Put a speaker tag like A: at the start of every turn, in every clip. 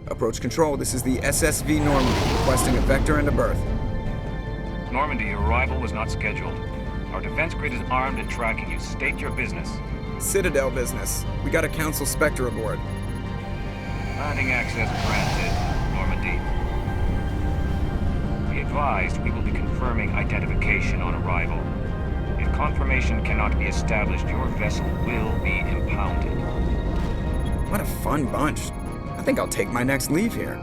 A: Approach control, this is the SSV Normandy, requesting a vector and a berth.
B: Normandy, your arrival was not scheduled. Our defense grid is armed and tracking you. State your business.
A: Citadel business. We got a Council Spectre aboard.
B: Landing access granted, Normandy. Be advised, we will be confirming identification on arrival. If confirmation cannot be established, your vessel will be impounded.
A: What a fun bunch. I think I'll take my next leave here.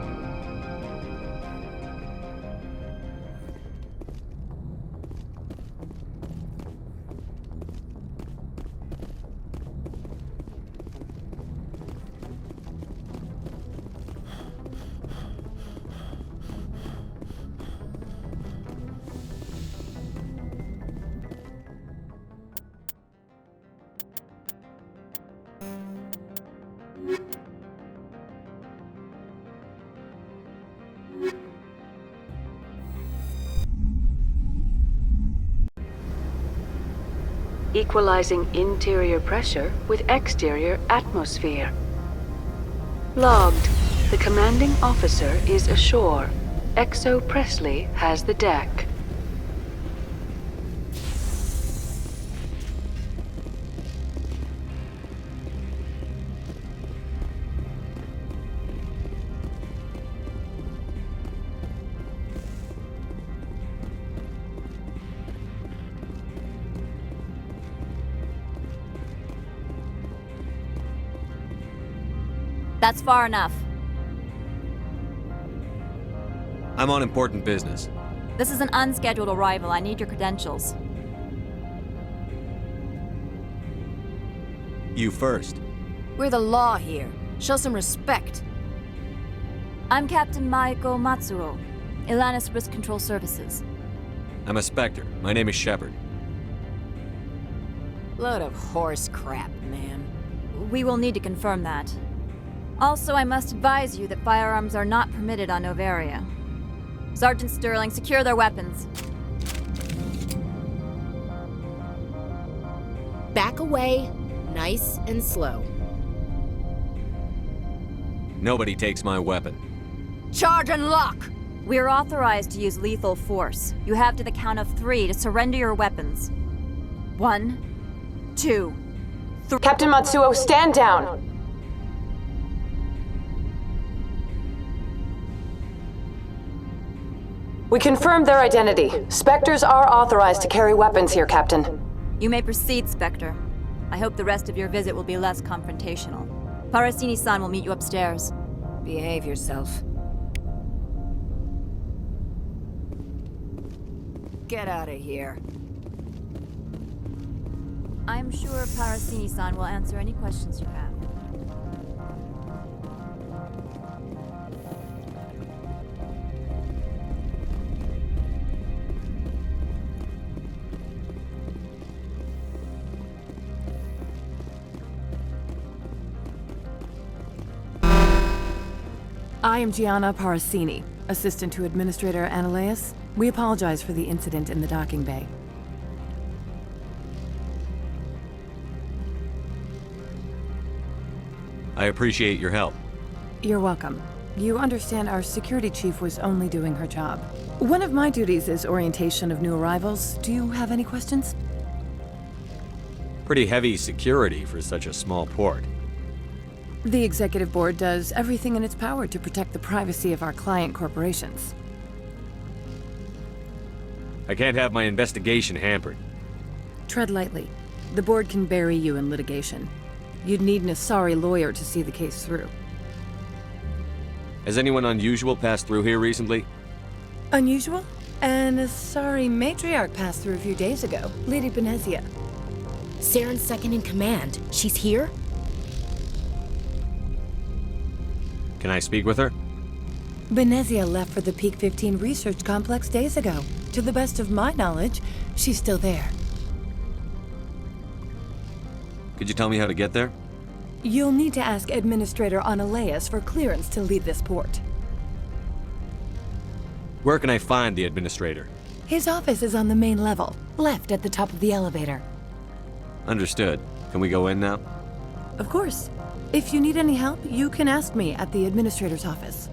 C: Equalizing interior pressure with exterior atmosphere. Logged. The commanding officer is ashore. XO Presley has the deck.
D: That's far enough.
E: I'm on important business.
D: This is an unscheduled arrival. I need your credentials.
E: You first.
F: We're the law here. Show some respect.
D: I'm Captain Maiko Matsuo, Ilanis Risk Control Services.
E: I'm a Spectre. My name is Shepard.
F: Load of horse crap, man.
D: We will need to confirm that. Also, I must advise you that firearms are not permitted on Noveria. Sergeant Sterling, secure their weapons.
F: Back away, nice and slow.
E: Nobody takes my weapon.
F: Charge and lock!
D: We are authorized to use lethal force. You have to the count of 3 to surrender your weapons. 1, 2, 3.
G: Captain Matsuo, stand down! We confirmed their identity. Spectres are authorized to carry weapons here, Captain.
D: You may proceed, Spectre. I hope the rest of your visit will be less confrontational. Parasini-san will meet you upstairs.
F: Behave yourself. Get out of here.
D: I'm sure Parasini-san will answer any questions you have.
H: I am Gianna Parasini, assistant to Administrator Ananias. We apologize for the incident in the docking bay.
E: I appreciate your help.
H: You're welcome. You understand our security chief was only doing her job. One of my duties is orientation of new arrivals. Do you have any questions?
E: Pretty heavy security for such a small port.
H: The executive board does everything in its power to protect the privacy of our client corporations.
E: I can't have my investigation hampered.
H: Tread lightly. The board can bury you in litigation. You'd need an Asari lawyer to see the case through.
E: Has anyone unusual passed through here recently?
H: Unusual? An Asari matriarch passed through a few days ago. Lady Benezia.
F: Saren's second in command. She's here?
E: Can I speak with her?
H: Benezia left for the Peak 15 research complex days ago. To the best of my knowledge, she's still there.
E: Could you tell me how to get there?
H: You'll need to ask Administrator Analeas for clearance to leave this port.
E: Where can I find the administrator?
H: His office is on the main level, left at the top of the elevator.
E: Understood. Can we go in now?
H: Of course. If you need any help, you can ask me at the Administrator's office.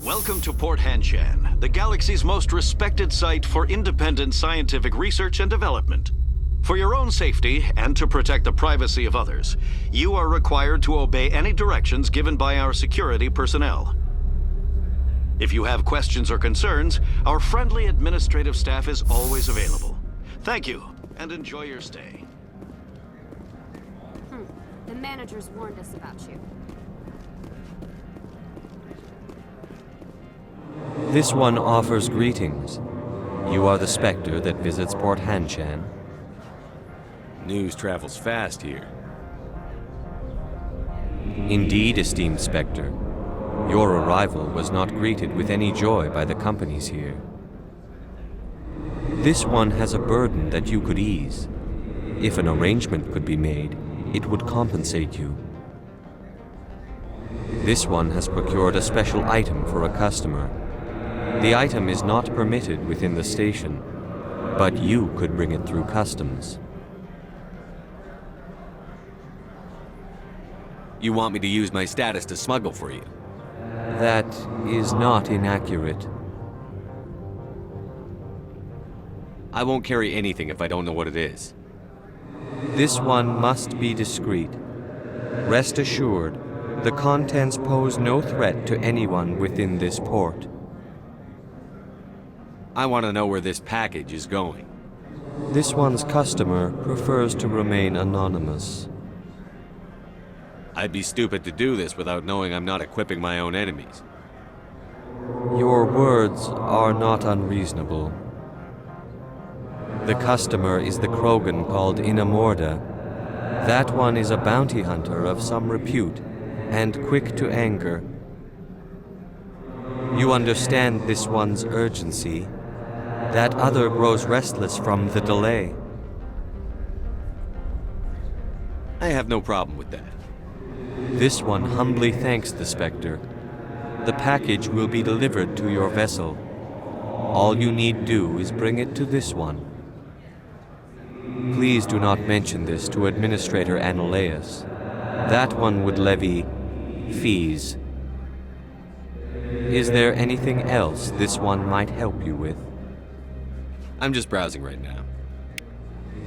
I: Welcome to Port Hanshan, the galaxy's most respected site for independent scientific research and development. For your own safety and to protect the privacy of others, you are required to obey any directions given by our security personnel. If you have questions or concerns, our friendly administrative staff is always available. Thank you, and enjoy your stay.
F: The managers warned us about you.
J: This one offers greetings. You are the Spectre that visits Port Hanshan.
E: News travels fast here.
J: Indeed, esteemed Spectre. Your arrival was not greeted with any joy by the companies here. This one has a burden that you could ease. If an arrangement could be made, it would compensate you. This one has procured a special item for a customer. The item is not permitted within the station, but you could bring it through customs.
E: You want me to use my status to smuggle for you?
J: That is not inaccurate.
E: I won't carry anything if I don't know what it is.
J: This one must be discreet. Rest assured, the contents pose no threat to anyone within this port.
E: I want to know where this package is going.
J: This one's customer prefers to remain anonymous.
E: I'd be stupid to do this without knowing I'm not equipping my own enemies.
J: Your words are not unreasonable. The customer is the Krogan called Inaugural. That one is a bounty hunter of some repute, and quick to anger. You understand this one's urgency. That other grows restless from the delay.
E: I have no problem with that.
J: This one humbly thanks the Spectre. The package will be delivered to your vessel. All you need do is bring it to this one. Please do not mention this to Administrator Analeas. That one would levy fees. Is there anything else this one might help you with?
E: I'm just browsing right now.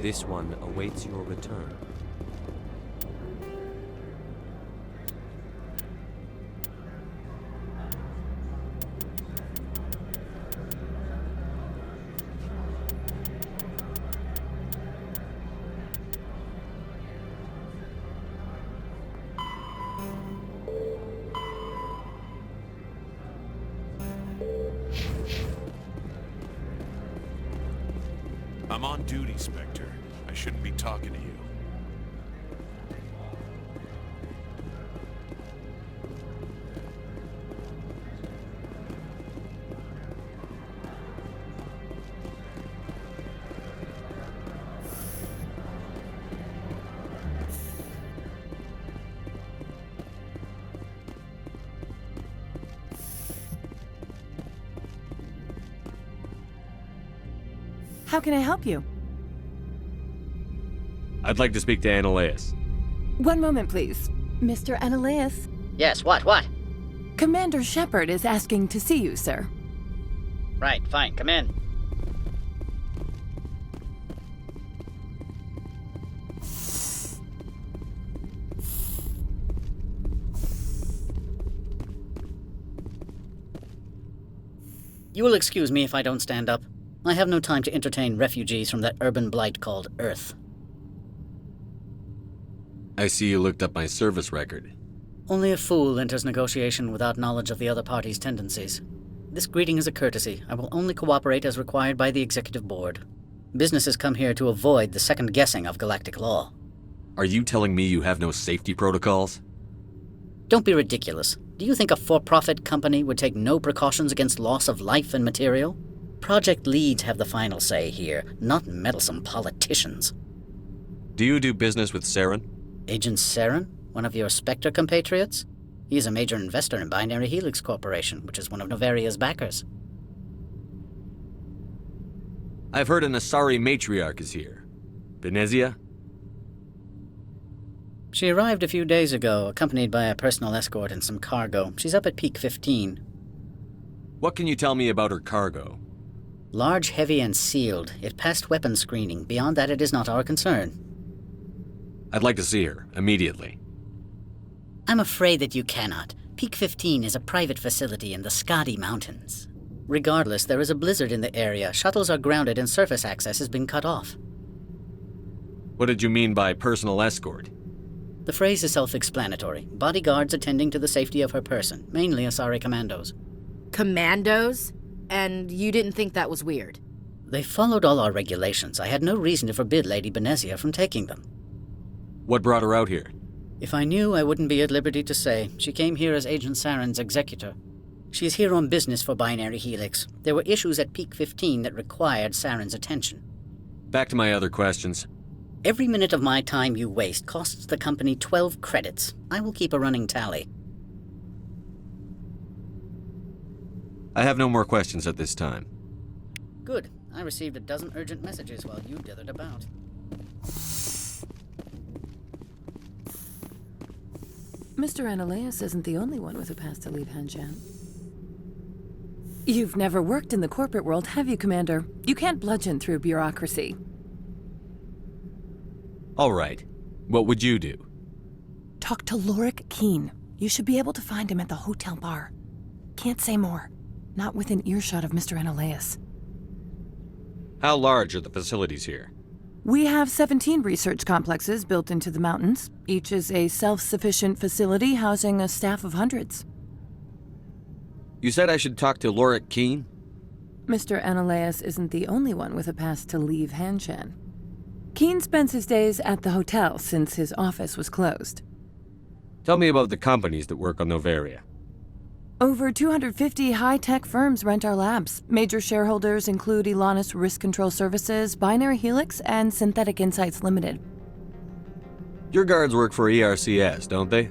J: This one awaits your return.
K: I'm on duty, Spectre. I shouldn't be talking to you.
H: How can I help you?
E: I'd like to speak to Annaleus.
H: One moment, please. Mr. Annaleus?
L: Yes, what?
H: Commander Shepard is asking to see you, sir.
L: Right, fine, come in. You will excuse me if I don't stand up. I have no time to entertain refugees from that urban blight called Earth.
E: I see you looked up my service record.
L: Only a fool enters negotiation without knowledge of the other party's tendencies. This greeting is a courtesy. I will only cooperate as required by the Executive Board. Businesses come here to avoid the second guessing of galactic law.
E: Are you telling me you have no safety protocols?
L: Don't be ridiculous. Do you think a for-profit company would take no precautions against loss of life and material? Project leads have the final say here, not meddlesome politicians.
E: Do you do business with Saren?
L: Agent Saren? One of your Spectre compatriots? He is a major investor in Binary Helix Corporation, which is one of Noveria's backers.
E: I've heard an Asari matriarch is here. Venezia?
L: She arrived a few days ago, accompanied by a personal escort and some cargo. She's up at Peak 15.
E: What can you tell me about her cargo?
L: Large, heavy, and sealed. It passed weapons screening. Beyond that, it is not our concern.
E: I'd like to see her, immediately.
L: I'm afraid that you cannot. Peak 15 is a private facility in the Skadi Mountains. Regardless, there is a blizzard in the area. Shuttles are grounded and surface access has been cut off.
E: What did you mean by personal escort?
L: The phrase is self-explanatory. Bodyguards attending to the safety of her person, mainly Asari commandos.
F: Commandos? And you didn't think that was weird?
L: They followed all our regulations. I had no reason to forbid Lady Benezia from taking them.
E: What brought her out here?
L: If I knew, I wouldn't be at liberty to say. She came here as Agent Saren's executor. She is here on business for Binary Helix. There were issues at Peak 15 that required Saren's attention.
E: Back to my other questions.
L: Every minute of my time you waste costs the company 12 credits. I will keep a running tally.
E: I have no more questions at this time.
L: Good. I received a dozen urgent messages while you dithered about.
H: Mr. Annaleus isn't the only one with a pass to leave Hanshan. You've never worked in the corporate world, have you, Commander? You can't bludgeon through bureaucracy.
E: All right. What would you do?
H: Talk to Lorik Keen. You should be able to find him at the hotel bar. Can't say more. Not within earshot of Mr. Annaleus.
E: How large are the facilities here?
H: We have 17 research complexes built into the mountains. Each is a self-sufficient facility housing a staff of hundreds.
E: You said I should talk to Lorik Keen?
H: Mr. Annaleus isn't the only one with a pass to leave Hanshan. Keen spends his days at the hotel since his office was closed.
E: Tell me about the companies that work on Noveria.
H: Over 250 high-tech firms rent our labs. Major shareholders include Elanis Risk Control Services, Binary Helix, and Synthetic Insights Limited.
E: Your guards work for ERCS, don't they?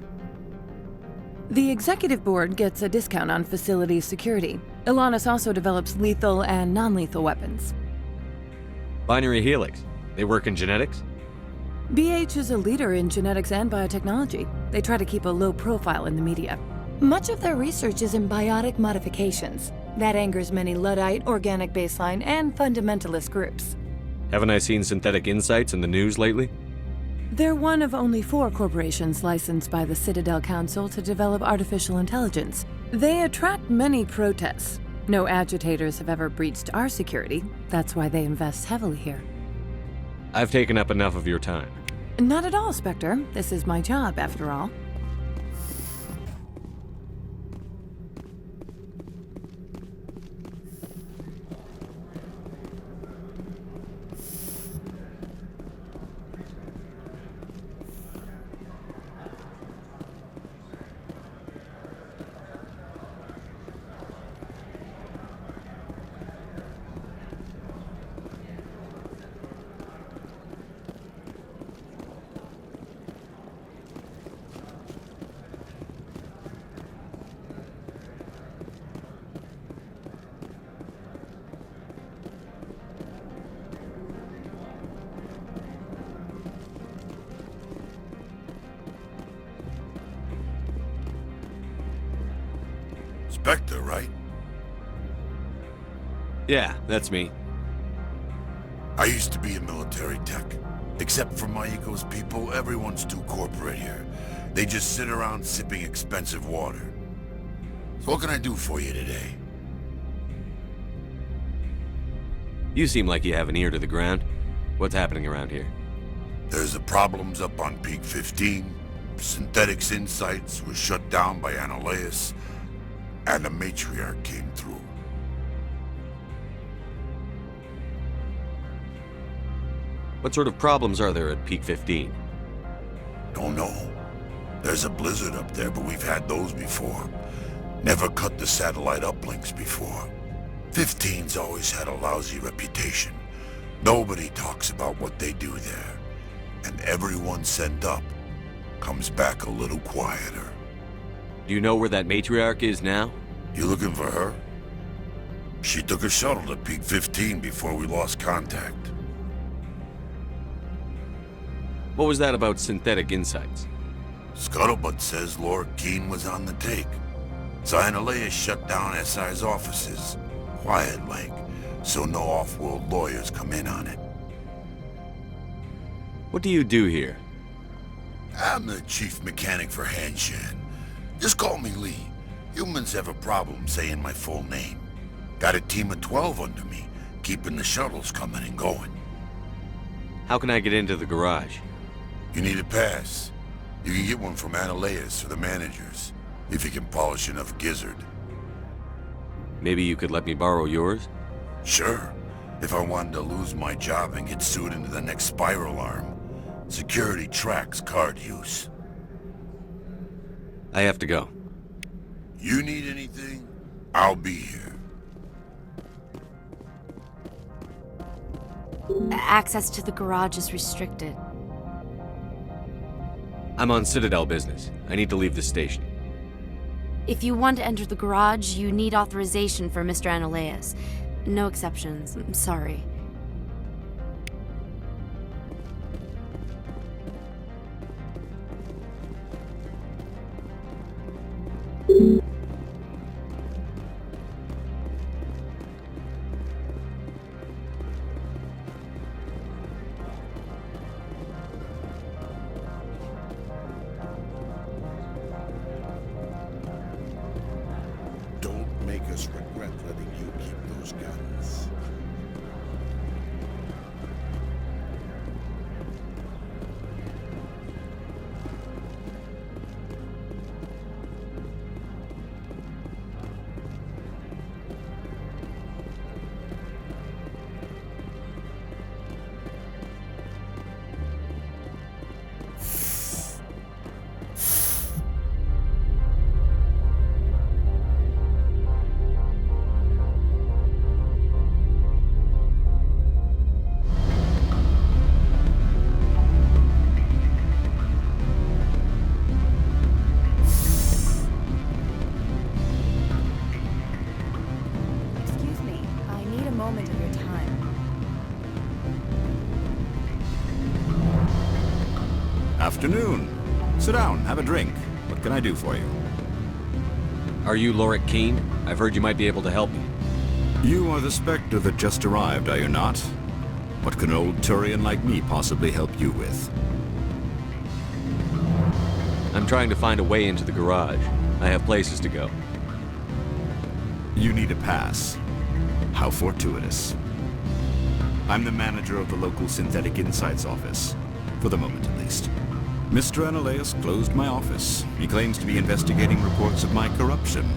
H: The executive board gets a discount on facility security. Elanis also develops lethal and non-lethal weapons.
E: Binary Helix. They work in genetics?
H: BH is a leader in genetics and biotechnology. They try to keep a low profile in the media. Much of their research is in biotic modifications. That angers many Luddite, organic baseline, and fundamentalist groups.
E: Haven't I seen Synthetic Insights in the news lately?
H: They're one of only 4 corporations licensed by the Citadel Council to develop artificial intelligence. They attract many protests. No agitators have ever breached our security. That's why they invest heavily here.
E: I've taken up enough of your time.
H: Not at all, Spectre. This is my job, after all.
M: Spectre, right?
E: Yeah, that's me.
M: I used to be a military tech. Except for my eco's people, everyone's too corporate here. They just sit around sipping expensive water. So what can I do for you today?
E: You seem like you have an ear to the ground. What's happening around here?
M: There's the problems up on Peak 15. Synthetics Insights was shut down by Analeus. And the matriarch came through.
E: What sort of problems are there at Peak 15?
M: Don't know. There's a blizzard up there, but we've had those before. Never cut the satellite uplinks before. 15's always had a lousy reputation. Nobody talks about what they do there. And everyone sent up comes back a little quieter.
E: Do you know where that matriarch is now?
M: You looking for her? She took a shuttle to Peak 15 before we lost contact.
E: What was that about synthetic insights?
M: Scuttlebutt says Laura Keene was on the take. Analeus shut down SI's offices. Quiet like, so no off-world lawyers come in on it.
E: What do you do here?
M: I'm the chief mechanic for Hanshan. Just call me Lee. Humans have a problem saying my full name. Got a team of 12 under me, keeping the shuttles coming and going.
E: How can I get into the garage?
M: You need a pass. You can get one from Analeus or the managers, if you can polish enough gizzard.
E: Maybe you could let me borrow yours?
M: Sure. If I wanted to lose my job and get sued into the next spiral arm. Security tracks card use.
E: I have to go.
M: You need anything? I'll be here.
F: Access to the garage is restricted.
E: I'm on Citadel business. I need to leave the station.
F: If you want to enter the garage, you need authorization for Mr. Analeus. No exceptions. I'm sorry.
M: Don't make us regret letting you keep those guns.
N: Afternoon. Sit down, have a drink. What can I do for you?
E: Are you Laura Keene? I've heard you might be able to help me.
N: You are the Spectre that just arrived, are you not? What can an old Turian like me possibly help you with?
E: I'm trying to find a way into the garage. I have places to go.
N: You need a pass. How fortuitous. I'm the manager of the local Synthetic Insights office. For the moment, at least. Mr. Analeus closed my office. He claims to be investigating reports of my corruption.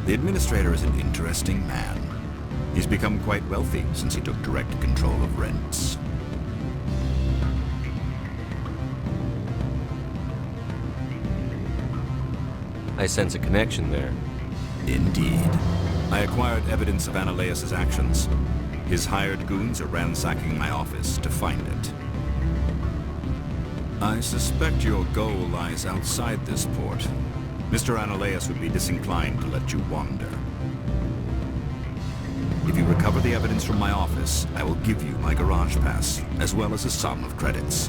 N: The administrator is an interesting man. He's become quite wealthy since he took direct control of rents.
E: I sense a connection there.
N: Indeed. I acquired evidence of Analeus' actions. His hired goons are ransacking my office to find it. I suspect your goal lies outside this port. Mr. Analeus would be disinclined to let you wander. If you recover the evidence from my office, I will give you my garage pass, as well as a sum of credits.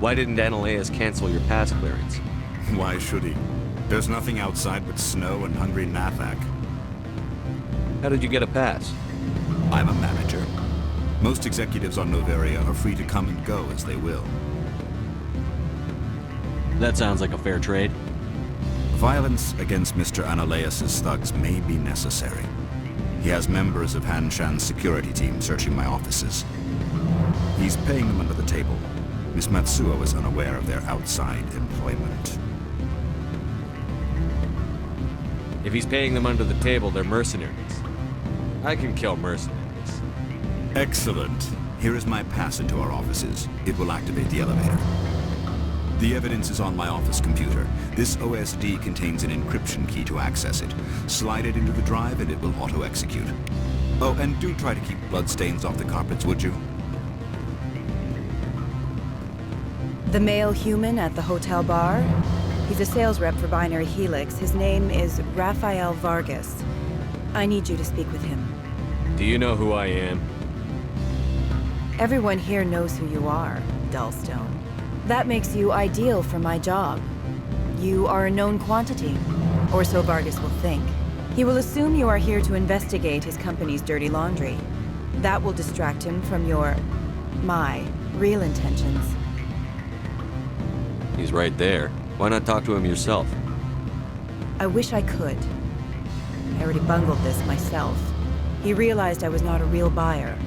E: Why didn't Analeus cancel your pass clearance?
N: Why should he? There's nothing outside but snow and hungry Nathak.
E: How did you get a pass?
N: I'm a manager. Most executives on Noveria are free to come and go as they will.
E: That sounds like a fair trade.
N: Violence against Mr. Analeas' thugs may be necessary. He has members of Hanshan's security team searching my offices. He's paying them under the table. Miss Matsuo is unaware of their outside employment.
E: If he's paying them under the table, they're mercenaries. I can kill mercenaries.
N: Excellent. Here is my pass into our offices. It will activate the elevator. The evidence is on my office computer. This OSD contains an encryption key to access it. Slide it into the drive and it will auto-execute. Oh, and do try to keep bloodstains off the carpets, would you?
O: The male human at the hotel bar? He's a sales rep for Binary Helix. His name is Rafael Vargas. I need you to speak with him.
E: Do you know who I am?
O: Everyone here knows who you are, Dullstone. That makes you ideal for my job. You are a known quantity, or so Vargas will think. He will assume you are here to investigate his company's dirty laundry. That will distract him from my real intentions.
E: He's right there. Why not talk to him yourself?
O: I wish I could. I already bungled this myself. He realized I was not a real buyer.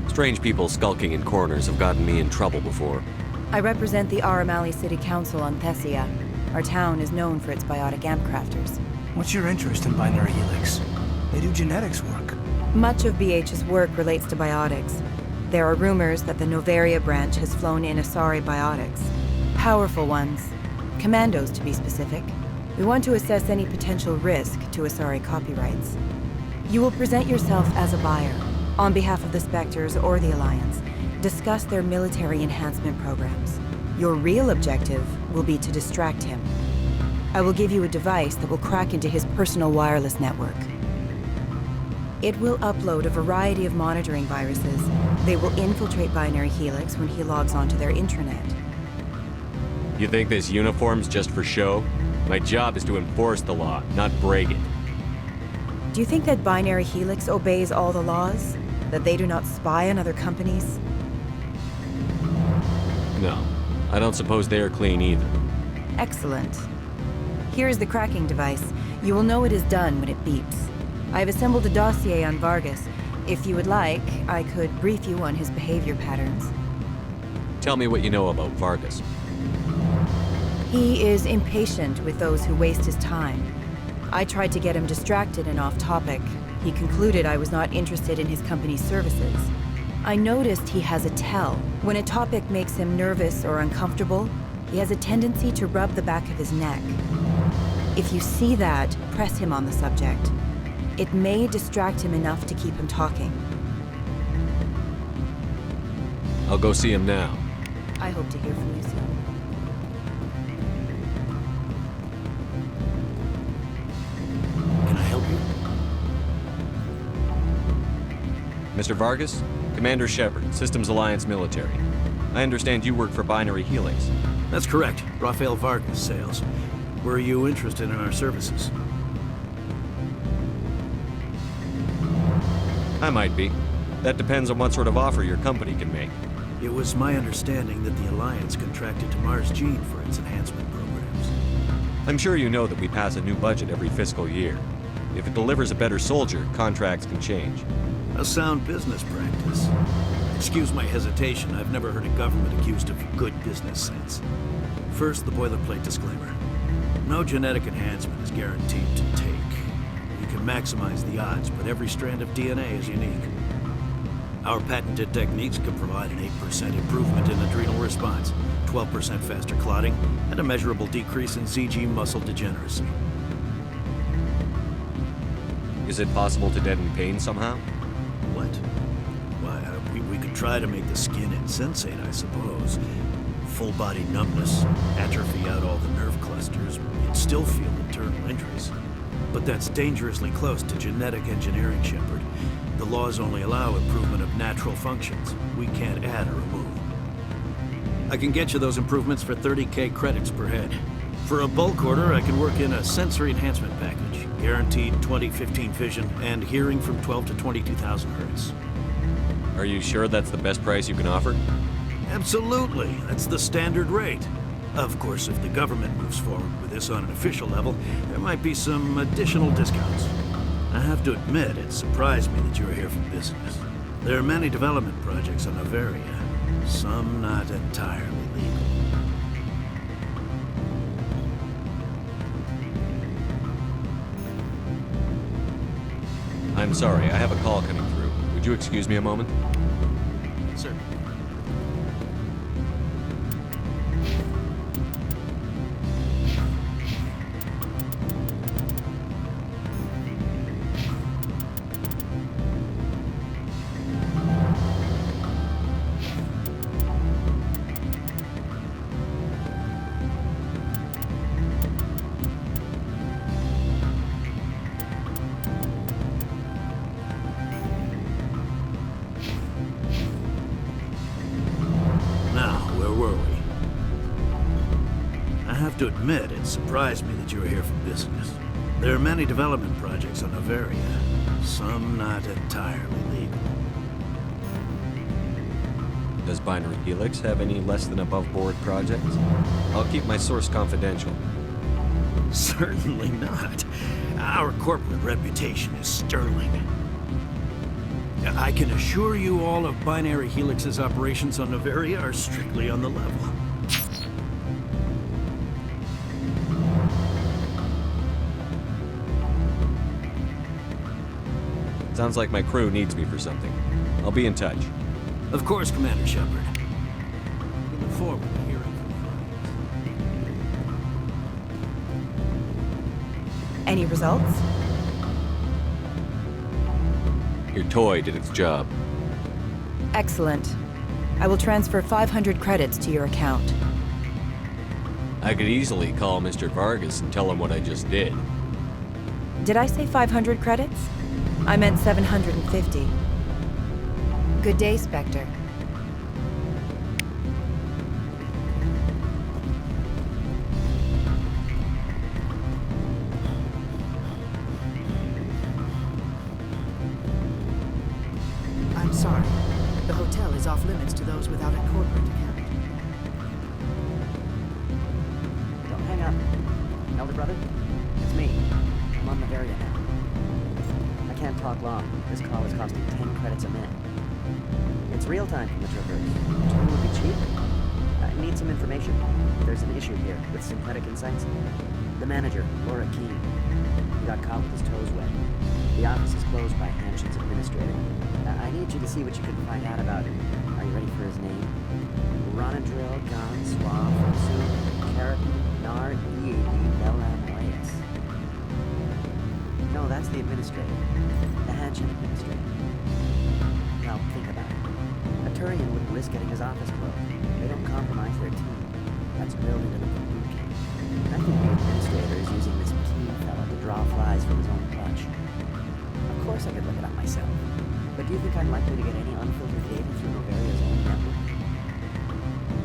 E: Strange people skulking in corners have gotten me in trouble before.
O: I represent the Aramali City Council on Thessia. Our town is known for its biotic amp crafters.
P: What's your interest in Binary Helix? They do genetics work.
O: Much of BH's work relates to biotics. There are rumors that the Noveria branch has flown in Asari biotics. Powerful ones. Commandos, to be specific. We want to assess any potential risk to Asari copyrights. You will present yourself as a buyer, on behalf of the Spectres or the Alliance. Discuss their military enhancement programs. Your real objective will be to distract him. I will give you a device that will crack into his personal wireless network. It will upload a variety of monitoring viruses. They will infiltrate Binary Helix when he logs onto their intranet.
E: You think this uniform's just for show? My job is to enforce the law, not break it.
O: Do you think that Binary Helix obeys all the laws? That they do not spy on other companies?
E: No. I don't suppose they're clean either.
O: Excellent. Here is the cracking device. You will know it is done when it beeps. I have assembled a dossier on Vargas. If you would like, I could brief you on his behavior patterns.
E: Tell me what you know about Vargas.
O: He is impatient with those who waste his time. I tried to get him distracted and off topic. He concluded I was not interested in his company's services. I noticed he has a tell. When a topic makes him nervous or uncomfortable, he has a tendency to rub the back of his neck. If you see that, press him on the subject. It may distract him enough to keep him talking.
E: I'll go see him now.
O: I hope to hear from you soon.
P: Can I help you?
E: Mr. Vargas? Commander Shepard, Systems Alliance Military. I understand you work for Binary Helix.
P: That's correct. Rafael Vargas, sales. Were you interested in our services?
E: I might be. That depends on what sort of offer your company can make.
P: It was my understanding that the Alliance contracted to Mars Gene for its enhancement programs.
E: I'm sure you know that we pass a new budget every fiscal year. If it delivers a better soldier, contracts can change.
P: A sound business practice. Excuse my hesitation, I've never heard a government accused of good business sense. First, the boilerplate disclaimer. No genetic enhancement is guaranteed to take. You can maximize the odds, but every strand of DNA is unique. Our patented techniques can provide an 8% improvement in adrenal response, 12% faster clotting, and a measurable decrease in ZG muscle degeneracy.
E: Is it possible to deaden pain somehow?
P: What? Why, we could try to make the skin insensate, I suppose. Full body numbness, atrophy out all the nerve clusters, you'd still feel internal injuries. But that's dangerously close to genetic engineering, Shepard. The laws only allow improvement of natural functions. We can't add or remove. I can get you those improvements for 30k credits per head. For a bulk order, I can work in a sensory enhancement package. Guaranteed 20/15 vision and hearing from 12 to 22,000 hertz.
E: Are you sure that's the best price you can offer?
P: Absolutely. That's the standard rate. Of course, if the government moves forward with this on an official level, there might be some additional discounts. I have to admit, it surprised me that you were here for business. There are many development projects on Noveria, some not entirely legal.
E: I'm sorry, I have a call coming through. Would you excuse me a moment?
P: Sir. To admit, it surprised me that you were here for business. There are many development projects on Noveria, some not entirely legal.
E: Does Binary Helix have any less than above-board projects? I'll keep my source confidential.
P: Certainly not. Our corporate reputation is sterling. I can assure you all of Binary Helix's operations on Noveria are strictly on the level.
E: Sounds like my crew needs me for something. I'll be in touch.
P: Of course, Commander Shepard. We look forward to hearing from you.
O: Any results?
E: Your toy did its job.
O: Excellent. I will transfer 500 credits to your account.
E: I could easily call Mr. Vargas and tell him what I just did.
O: Did I say 500 credits? I meant 750. Good day, Spectre.
Q: I'm sorry. The hotel is off limits to those without a corporate account.
R: Don't hang up. Elder brother? It's me. I'm on Noveria now. I can't talk long. This call is costing 10 credits a minute. It's real time from the Traverse. 2 would be cheap. I need some information. There's an issue here with synthetic insights. The manager, Laura Keene, he got caught with his toes wet. The office is closed by Hanshin's administrator. I need you to see what you can find out about him. Are you ready for his name? Ronadrill Gon Swav Su Karpyshyn Nar Malaeus. No, that's the administrator. The Hanshin administrator. Now, think about it. A Turian wouldn't risk getting his office closed. They don't compromise their team. That's drilled into the boot camp. I think the administrator is using this Keene fella to draw flies from his own clutch. Of course I could look it up myself. But do you think I'm likely to get any unfiltered data through Noveria's own network?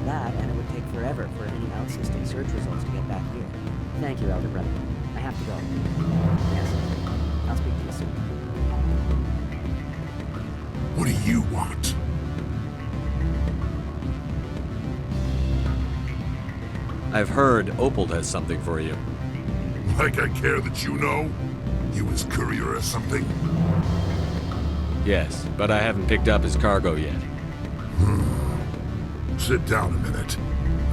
R: That, and it would take forever for any out-system search results to get back here. Thank you, Elder Brother. I have to go. Yes. I'll speak to you soon.
M: What do you want?
E: I've heard Opal has something for you.
M: Like I care that you know? You his courier or something?
E: Yes, but I haven't picked up his cargo yet.
M: Sit down a minute.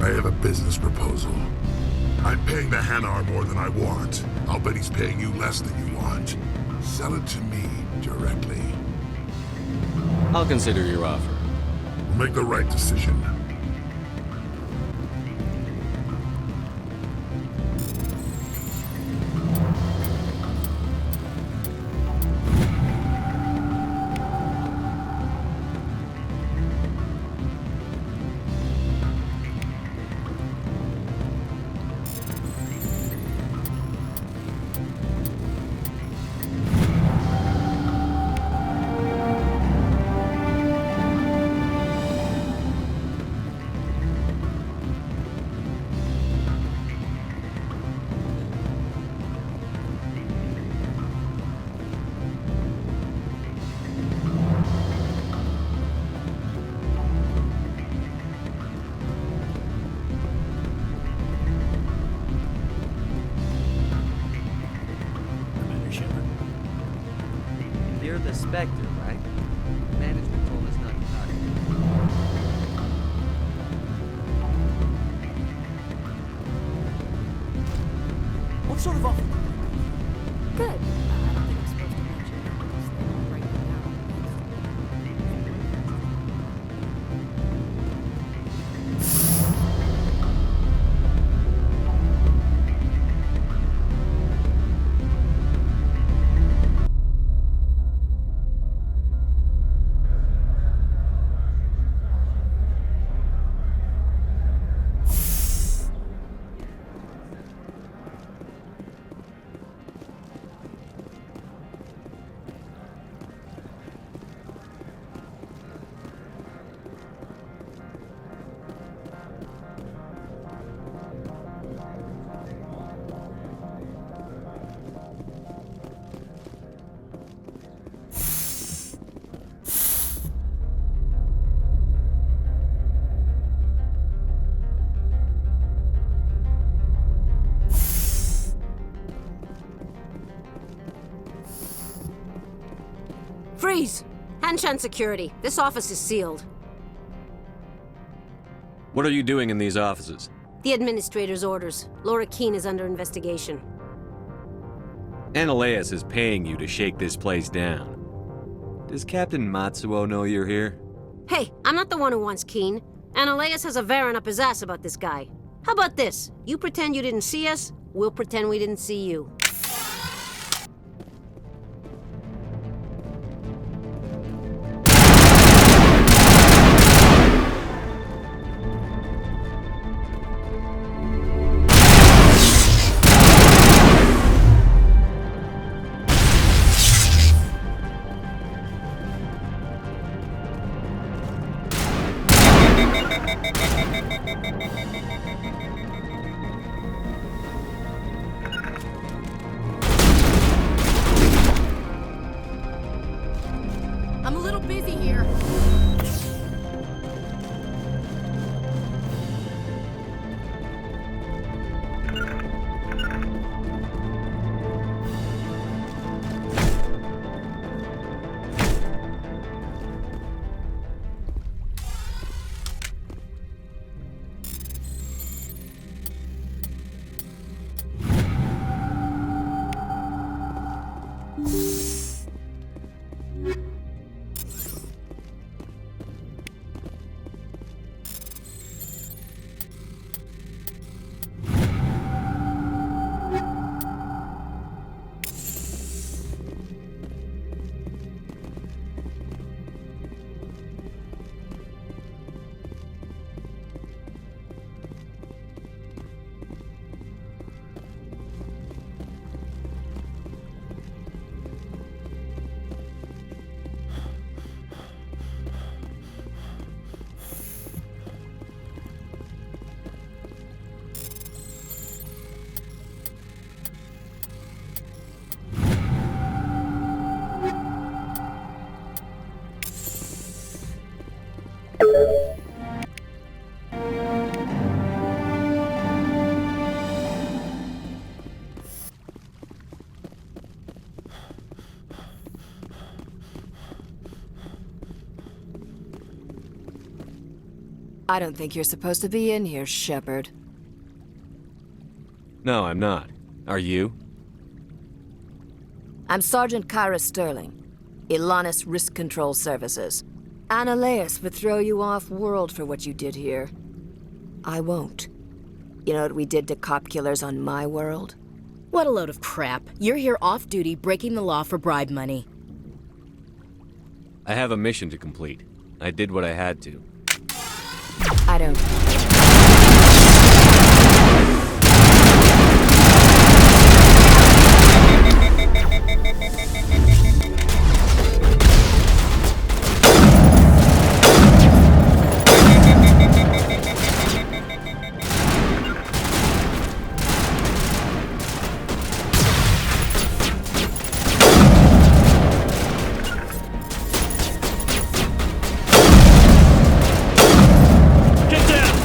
M: I have a business proposal. I'm paying the Hanar more than I want. I'll bet he's paying you less than you want. Sell it to me directly.
E: I'll consider your offer.
M: We'll make the right decision.
J: the Spectre, right? Management told us not to talk.
Q: What sort of offer?
F: Good. I don't think I'm supposed to mention it because they won't break it down.
S: Freeze! Hanshan security. This office is sealed.
E: What are you doing in these offices?
S: The administrator's orders. Laura Keene is under investigation.
E: Analeus is paying you to shake this place down. Does Captain Matsuo know you're here?
S: Hey, I'm not the one who wants Keene. Analeus has a Varen up his ass about this guy. How about this? You pretend you didn't see us, we'll pretend we didn't see you.
F: I'm a little busy here.
T: I don't think you're supposed to be in here, Shepard.
E: No, I'm not. Are you?
T: I'm Sergeant Kyra Sterling, Ilanis Risk Control Services. Analeus would throw you off-world for what you did here. I won't. You know what we did to cop killers on my world?
U: What a load of crap. You're here off-duty breaking the law for bribe money.
E: I have a mission to complete. I did what I had to.
T: I don't.
V: Get down!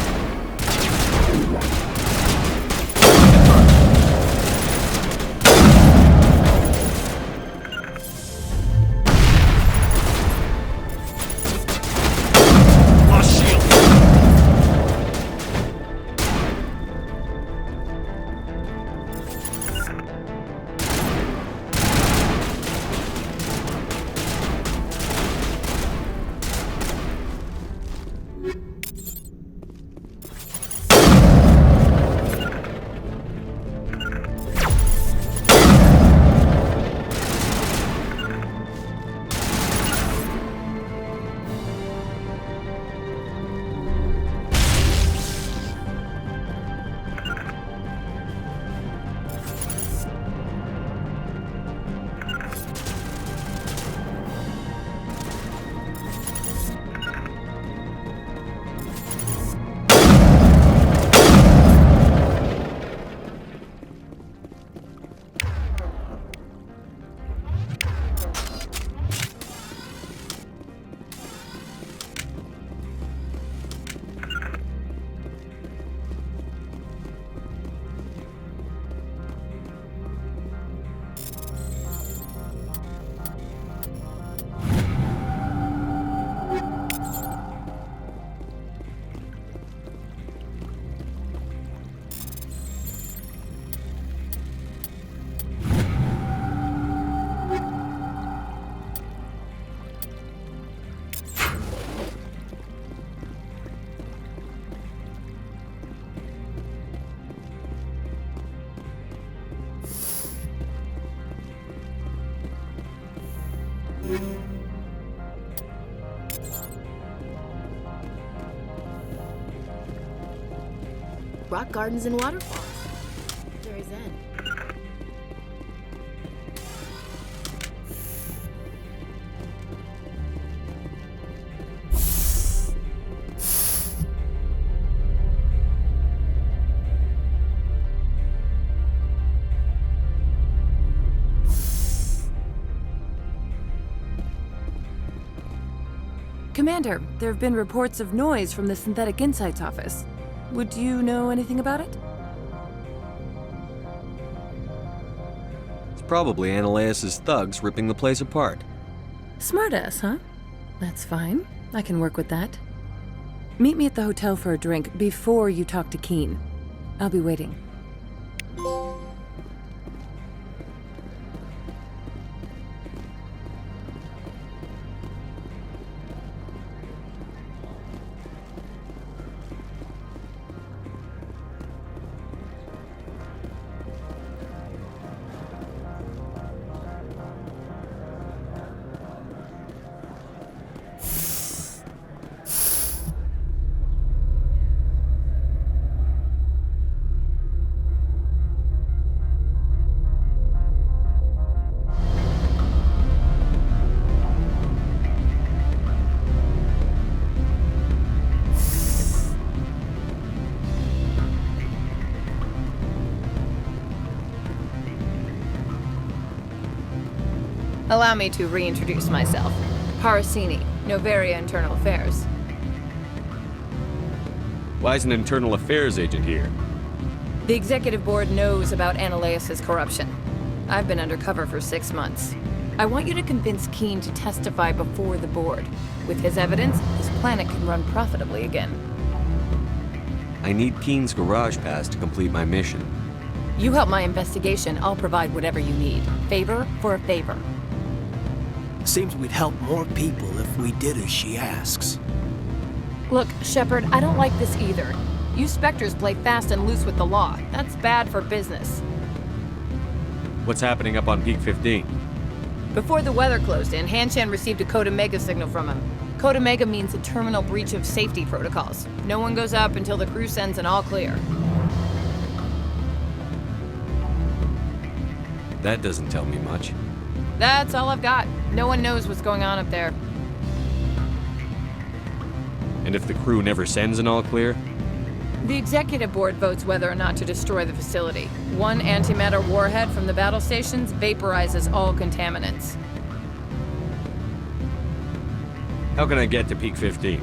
U: rock gardens and waterfalls. Very zen.
H: Commander, there have been reports of noise from the Synthetic Insights office. Would you know anything about it?
E: It's probably Analeus' thugs ripping the place apart.
H: Smartass, huh? That's fine. I can work with that. Meet me at the hotel for a drink before you talk to Keen. I'll be waiting.
B: Allow me to reintroduce myself. Parasini, Noveria Internal Affairs.
E: Why is an internal affairs agent here?
B: The executive board knows about Analeus' corruption. I've been undercover for 6 months. I want you to convince Keen to testify before the board. With his evidence, this planet can run profitably again.
E: I need Keen's garage pass to complete my mission.
B: You help my investigation, I'll provide whatever you need. Favor for a favor.
V: Seems we'd help more people if we did as she asks.
B: Look, Shepard, I don't like this either. You Spectres play fast and loose with the law. That's bad for business.
E: What's happening up on Peak 15?
B: Before the weather closed in, Hanshan received a Code Omega signal from him. Code Omega means a terminal breach of safety protocols. No one goes up until the crew sends an all clear.
E: That doesn't tell me much.
B: That's all I've got. No one knows what's going on up there.
E: And if the crew never sends an all clear?
B: The executive board votes whether or not to destroy the facility. One antimatter warhead from the battle stations vaporizes all contaminants.
E: How can I get to Peak 15?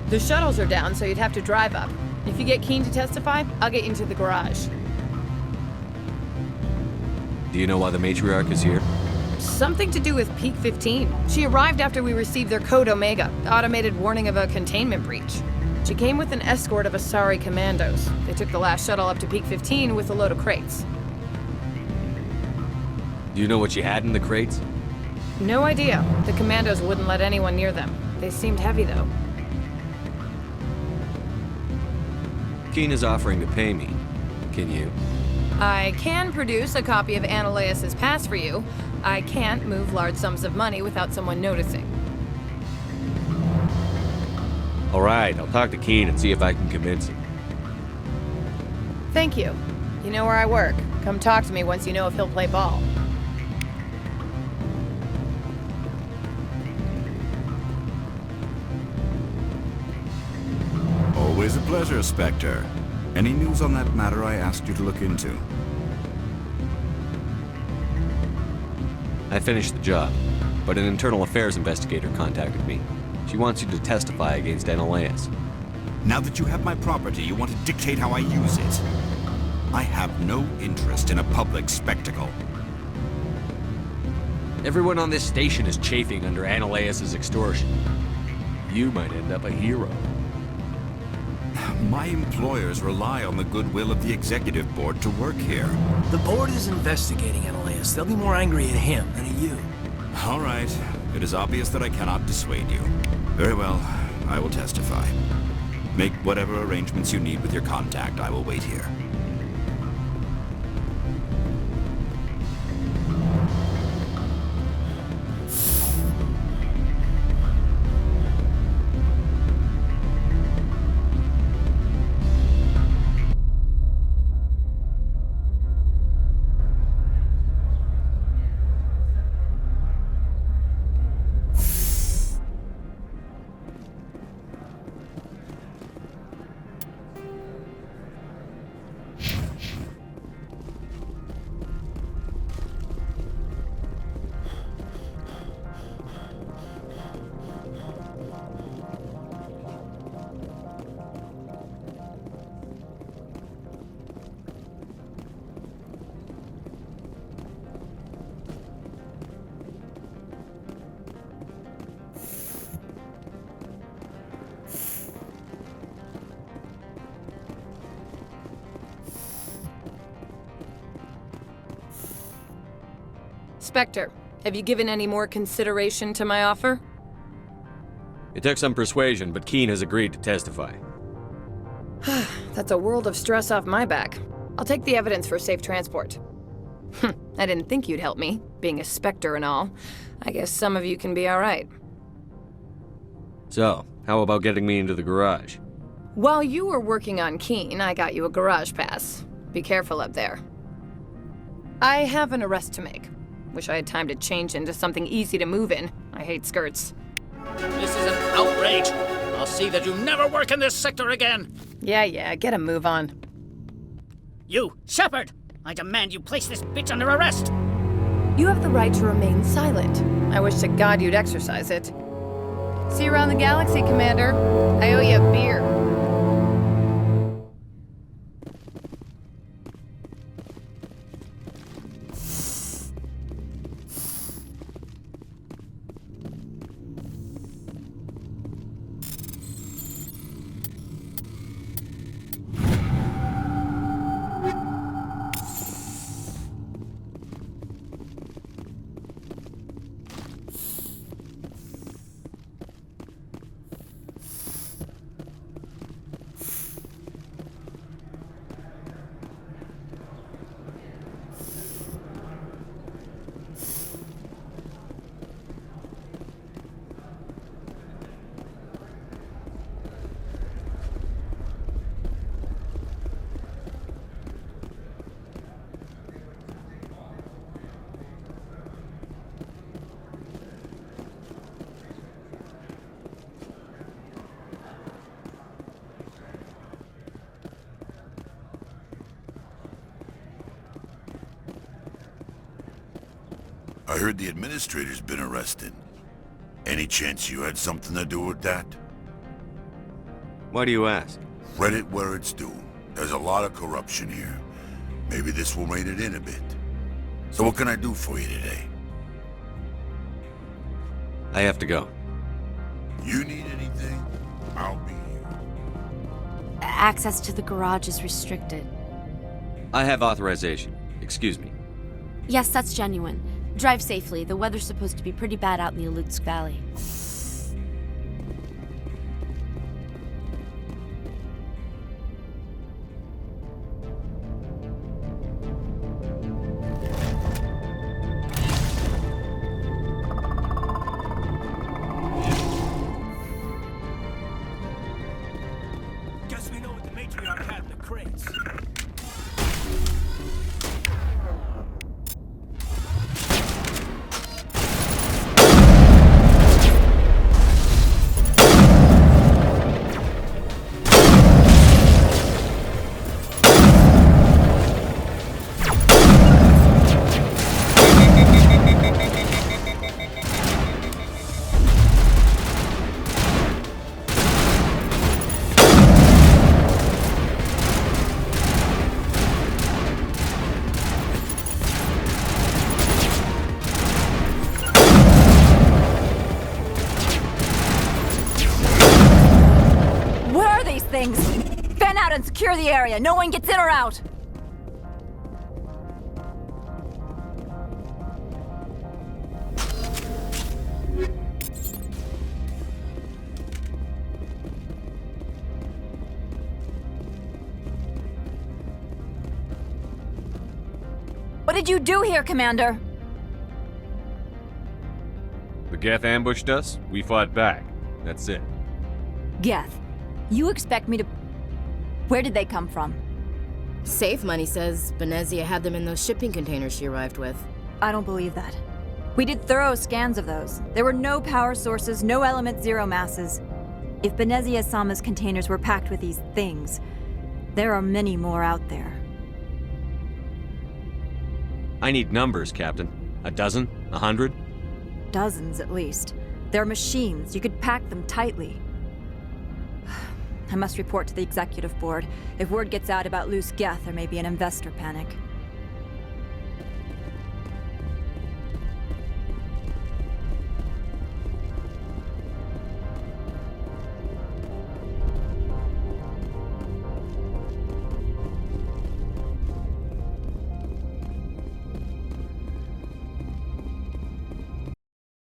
B: The shuttles are down, so you'd have to drive up. If you get Keen to testify, I'll get you into the garage.
E: Do you know why the matriarch is here?
B: Something to do with Peak 15. She arrived after we received their Code Omega, automated warning of a containment breach. She came with an escort of Asari commandos. They took the last shuttle up to Peak 15 with a load of crates.
E: Do you know what she had in the crates?
B: No idea. The commandos wouldn't let anyone near them. They seemed heavy, though.
E: Keen is offering to pay me. Can you?
B: I can produce a copy of Analeus' pass for you. I can't move large sums of money without someone noticing.
E: All right, I'll talk to Keen and see if I can convince him.
B: Thank you. You know where I work. Come talk to me once you know if he'll play ball.
N: Always a pleasure, Spectre. Any news on that matter I asked you to look into?
E: I finished the job, but an internal affairs investigator contacted me. She wants you to testify against Analeus.
N: Now that you have my property, you want to dictate how I use it. I have no interest in a public spectacle.
E: Everyone on this station is chafing under Analeus' extortion. You might end up a hero.
N: My employers rely on the goodwill of the executive board to work here.
V: The board is investigating Analeus. They'll be more angry at him than at you.
N: All right. It is obvious that I cannot dissuade you. Very well. I will testify. Make whatever arrangements you need with your contact. I will wait here.
B: Spectre, have you given any more consideration to my offer?
E: It took some persuasion, but Keen has agreed to testify.
B: That's a world of stress off my back. I'll take the evidence for safe transport. I didn't think you'd help me, being a Spectre and all. I guess some of you can be alright.
E: So, how about getting me into the garage?
B: While you were working on Keen, I got you a garage pass. Be careful up there. I have an arrest to make. Wish I had time to change into something easy to move in. I hate skirts.
L: This is an outrage. I'll see that you never work in this sector again.
B: Yeah, get a move on.
L: You, Shepard! I demand you place this bitch under arrest!
B: You have the right to remain silent. I wish to God you'd exercise it. See you around the galaxy, Commander. I owe you a beer.
M: I heard the administrator's been arrested. Any chance you had something to do with that?
E: Why do you ask?
M: Credit where it's due. There's a lot of corruption here. Maybe this will rein it in a bit. So what can I do for you today?
E: I have to go.
M: You need anything? I'll be here.
F: Access to the garage is restricted.
E: I have authorization. Excuse me.
F: Yes, that's genuine. Drive safely. The weather's supposed to be pretty bad out in the Alutsk Valley.
V: Guess we know what the matriarch had in the crates.
D: Fan out and secure the area. No one gets in or out. What did you do here, Commander?
E: The Geth ambushed us, we fought back. That's it.
D: Geth, you expect me to... Where did they come from?
U: Safe Money says Benezia had them in those shipping containers she arrived with.
D: I don't believe that. We did thorough scans of those. There were no power sources, no element zero masses. If Benezia Sama's containers were packed with these things, there are many more out there.
E: I need numbers, Captain. A dozen? 100?
D: Dozens, at least. They're machines. You could pack them tightly. I must report to the executive board. If word gets out about loose Geth, there may be an investor panic.